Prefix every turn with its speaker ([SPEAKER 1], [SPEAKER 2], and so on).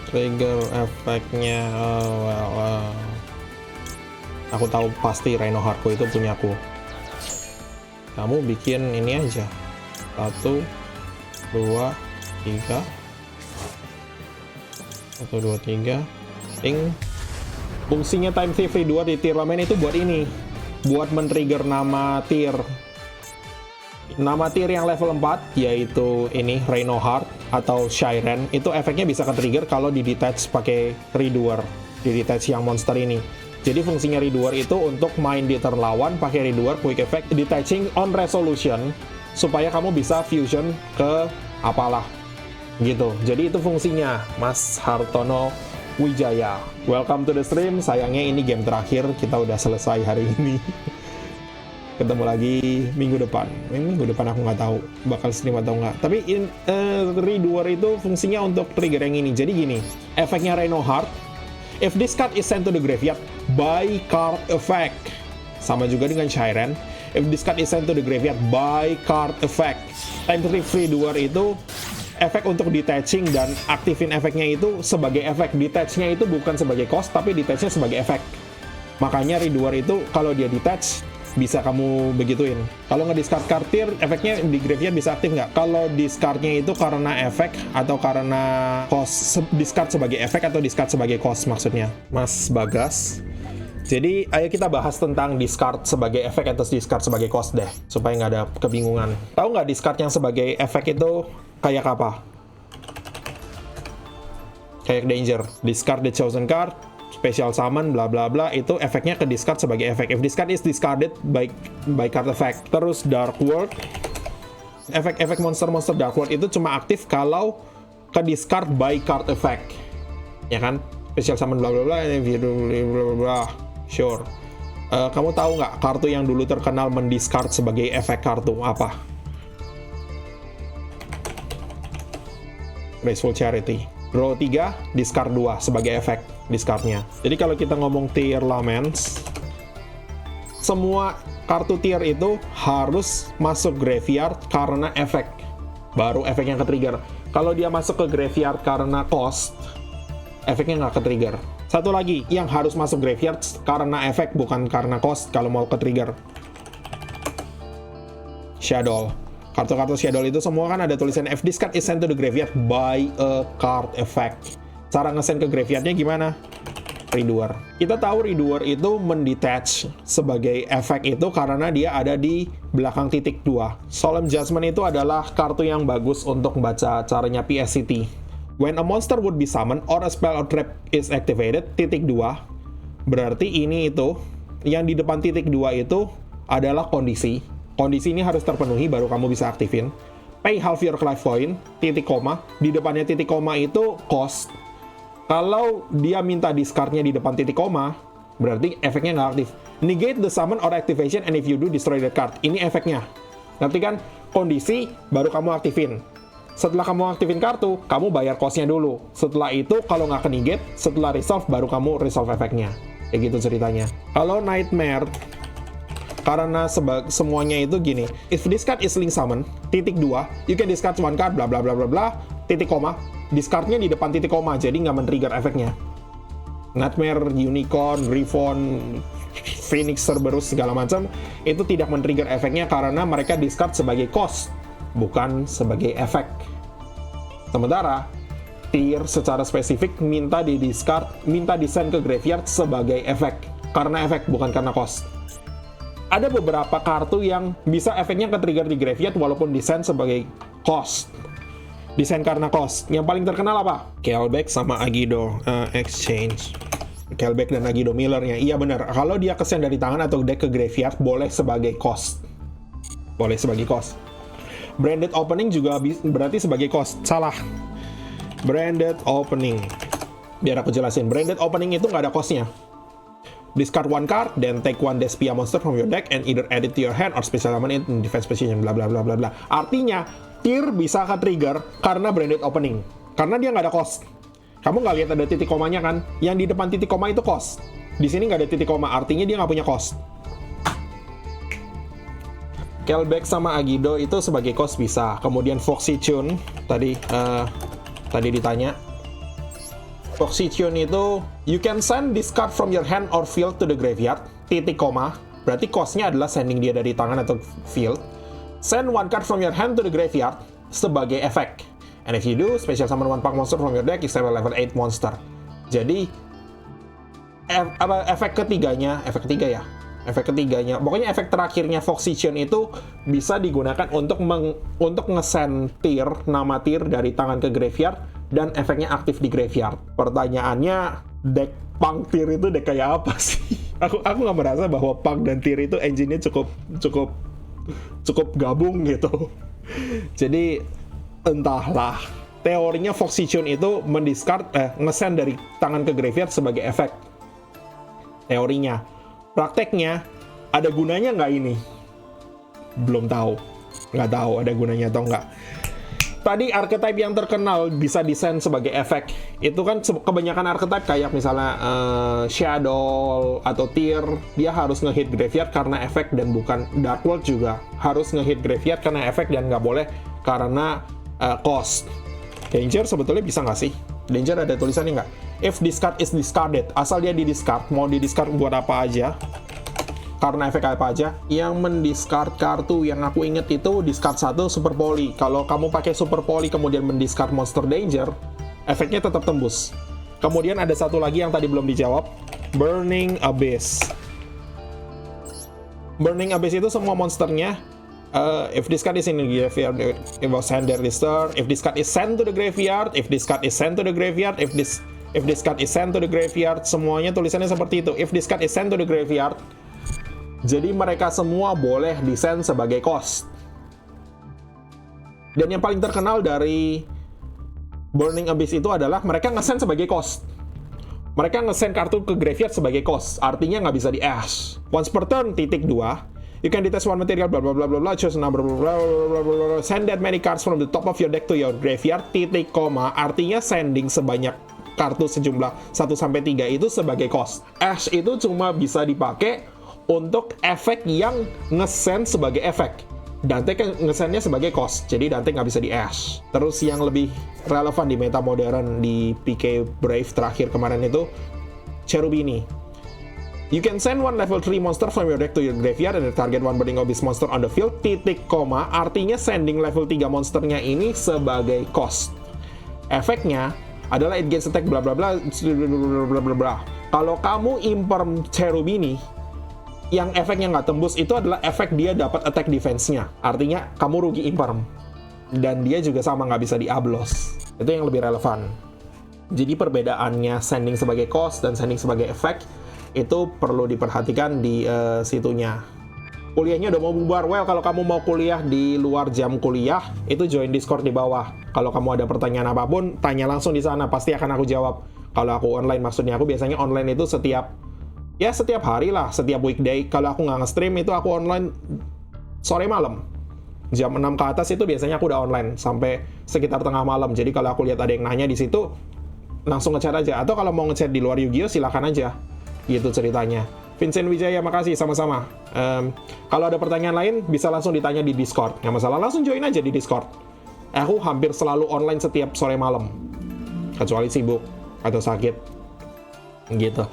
[SPEAKER 1] Trigger efeknya, aku tahu pasti Reinhardtku itu punyaku. Kamu bikin ini aja. 1, 2, 3. 1, 2, 3. Ting. Fungsinya time thief reward di tier lamen itu buat ini. Buat men-trigger nama tier. Nama tier yang level 4, yaitu ini, Reinhardt atau Shyren, itu efeknya bisa ke-trigger kalau di-detach pakai Redoer. Di-detach yang monster ini. Jadi fungsinya Redoer itu untuk main di turn lawan pakai Redoer quick effect detaching on resolution, supaya kamu bisa fusion ke apalah. Gitu. Jadi itu fungsinya, Mas Hartono Wijaya. Welcome to the stream. Sayangnya ini game terakhir, kita udah selesai hari ini. Ketemu lagi minggu depan. Minggu depan aku nggak tahu bakal stream atau nggak. Tapi Redoer itu fungsinya untuk trigger yang ini. Jadi gini, efeknya Reinhardt. If this card is sent to the graveyard by card effect. Sama juga dengan Shyren. If this card is sent to the graveyard by card effect. Time Thief Redoer itu efek untuk detaching dan aktifin efeknya itu sebagai efek. Detachnya itu bukan sebagai cost, tapi detachnya sebagai efek. Makanya Redoer itu kalau dia detach, bisa kamu begituin. Kalau nge-discard card tier, efeknya di graveyard bisa aktif nggak? Kalau discardnya itu karena efek atau karena cost, discard sebagai efek atau discard sebagai cost maksudnya, Mas Bagas. Jadi ayo kita bahas tentang discard sebagai efek atau discard sebagai cost deh, supaya nggak ada kebingungan. Tahu nggak discard yang sebagai efek itu kayak apa? Kayak danger, discard the chosen card, special summon, bla bla bla, itu efeknya ke discard sebagai efek. If discard is discarded by card effect. Terus Dark World, efek-efek monster-monster Dark World itu cuma aktif kalau ke discard by card effect. Ya kan? Special summon bla bla bla, bla bla bla. Sure. Kamu tahu nggak kartu yang dulu terkenal mendiscard sebagai efek kartu apa? Graceful Charity. Draw 3, discard 2 sebagai efek discardnya. Jadi kalau kita ngomong tier laments, semua kartu tier itu harus masuk graveyard karena efek. Baru efeknya ke-trigger. Kalau dia masuk ke graveyard karena cost, efeknya nggak ke-trigger. Satu lagi, yang harus masuk graveyard karena efek, bukan karena cost kalau mau ke-trigger. Shadow. Kartu-kartu Shadow itu semua kan ada tulisan if this card is sent to the graveyard by a card effect. Cara nge-send ke graveyardnya gimana? Redoer. Kita tahu Redoer itu mendetach sebagai efek itu karena dia ada di belakang titik 2. Solemn Judgment itu adalah kartu yang bagus untuk baca caranya PSCT. When a monster would be summoned or a spell or trap is activated, titik 2, berarti ini itu, yang di depan titik 2 itu adalah kondisi. Kondisi ini harus terpenuhi baru kamu bisa aktifin. Pay half your life point, titik koma. Di depannya titik koma itu cost. Kalau dia minta discardnya di depan titik koma, berarti efeknya nggak aktif. Negate the summon or activation and if you do, destroy the card. Ini efeknya. Nanti kan kondisi baru kamu aktifin. Setelah kamu aktifin kartu, kamu bayar costnya dulu. Setelah itu, kalau nggak ke negate, setelah resolve, baru kamu resolve efeknya. Kayak gitu ceritanya. Kalau Nightmare, karena semuanya itu gini, if this card is link summon, titik 2, you can discard one card, bla bla bla bla bla, titik koma, discardnya di depan titik koma, jadi nggak men-trigger efeknya. Nightmare, Unicorn, Griffon, Phoenix, Cerberus, segala macam, itu tidak men-trigger efeknya karena mereka discard sebagai cost, bukan sebagai efek. Sementara, tier secara spesifik minta di-discard, minta di-send ke graveyard sebagai efek, karena efek, bukan karena cost. Ada beberapa kartu yang bisa efeknya ke-trigger di graveyard walaupun di-send sebagai cost. Di-send karena cost. Yang paling terkenal apa? Kelbeck sama Agido Exchange. Kelbeck dan Agido Millernya. Iya benar. Kalau dia ke-send dari tangan atau deck ke graveyard, boleh sebagai cost. Boleh sebagai cost. Branded Opening juga berarti sebagai cost. Salah. Branded Opening. Biar aku jelasin. Branded Opening itu nggak ada costnya. Discard one card, then take one Despia monster from your deck and either add it to your hand or special summon it in defense position, bla bla bla bla bla. Artinya, tier bisa ke-trigger karena Branded Opening. Karena dia nggak ada cost. Kamu nggak lihat ada titik komanya kan? Yang di depan titik koma itu cost. Di sini nggak ada titik koma, artinya dia nggak punya cost. Kelbeck sama Agido itu sebagai cost bisa. Kemudian Foxy Tune tadi ditanya. Foxy-tune itu, you can send this card from your hand or field to the graveyard, titik koma, berarti cost-nya adalah sending dia dari tangan atau field. Send one card from your hand to the graveyard sebagai efek. And if you do, special summon one pack monster from your deck is level 8 monster. Jadi, efek ketiganya, pokoknya efek terakhirnya Foxy-tune itu bisa digunakan untuk ngesentir nama tir dari tangan ke graveyard, dan efeknya aktif di graveyard. Pertanyaannya, deck Punk Tir itu deck kayak apa sih? Aku nggak merasa bahwa Punk dan Tir itu engine-nya cukup gabung gitu. Jadi entahlah. Teorinya Foxy-tune itu ngesend dari tangan ke graveyard sebagai efek. Teorinya. Prakteknya, ada gunanya nggak ini? Belum tahu. Nggak tahu ada gunanya atau nggak. Tadi archetype yang terkenal bisa desain sebagai efek. Itu kan kebanyakan archetype kayak misalnya Shadow atau Tyr, dia harus ngehit graveyard karena efek dan bukan. Dark World juga harus ngehit graveyard karena efek dan nggak boleh karena cost. Danger sebetulnya bisa nggak sih? Danger ada tulisannya nggak? If this card is discarded, asal dia di-discard, mau di-discard buat apa aja, karena efek apa aja, yang mendiscard kartu yang aku inget itu discard 1 Super Poly. Kalau kamu pakai Super Poly kemudian mendiscard Monster Danger, efeknya tetap tembus. Kemudian ada satu lagi yang tadi belum dijawab, Burning Abyss. Burning Abyss itu semua monsternya, if this card is in the graveyard, it will send their lister. If this card is sent to the graveyard, if this card is sent to the graveyard, if this card is sent to the graveyard, semuanya tulisannya seperti itu. If this card is sent to the graveyard, jadi mereka semua boleh desain sebagai cost. Dan yang paling terkenal dari Burning Abyss itu adalah mereka nge-send sebagai cost. Mereka nge-send kartu ke graveyard sebagai cost. Artinya nggak bisa di-ash. Once per turn, titik 2. You can detach one material, blah blah blah blah blah, choose a number, blah blah blah blah blah, send that many cards from the top of your deck to your graveyard, titik koma. Artinya sending sebanyak kartu sejumlah 1-3 itu sebagai cost. Ash itu cuma bisa dipakai untuk efek yang nge-send sebagai efek. Dante kan nge-sendnya sebagai cost, jadi Dante nggak bisa di-ash. Terus yang lebih relevan di meta modern di PK Brave terakhir kemarin itu, Cherubini. You can send one level 3 monster from your deck to your graveyard and target one Burning Abyss monster on the field, titik koma. Artinya sending level 3 monsternya ini sebagai cost. Efeknya adalah it gains attack bla bla bla bla bla bla. Kalau kamu imperm Cherubini, yang efeknya nggak tembus itu adalah efek dia dapat attack defense-nya. Artinya kamu rugi imperm. Dan dia juga sama nggak bisa diablos. Itu yang lebih relevan. Jadi perbedaannya sending sebagai cost dan sending sebagai efek itu perlu diperhatikan di situnya. Kuliahnya udah mau bubar. Well, kalau kamu mau kuliah di luar jam kuliah, itu join Discord di bawah. Kalau kamu ada pertanyaan apapun, tanya langsung di sana. Pasti akan aku jawab. Kalau aku online, maksudnya aku biasanya online itu setiap hari lah, setiap weekday. Kalau aku nggak nge-stream, itu aku online sore malam. Jam 6 ke atas itu biasanya aku udah online, sampai sekitar tengah malam. Jadi kalau aku lihat ada yang nanya di situ, langsung ngechat aja. Atau kalau mau ngechat di luar Yu-Gi-Oh, silakan aja. Gitu ceritanya. Vincent Wijaya, makasih, sama-sama. Kalau ada pertanyaan lain, bisa langsung ditanya di Discord. Nggak masalah, langsung join aja di Discord. Aku hampir selalu online setiap sore malam. Kecuali sibuk atau sakit. Gitu.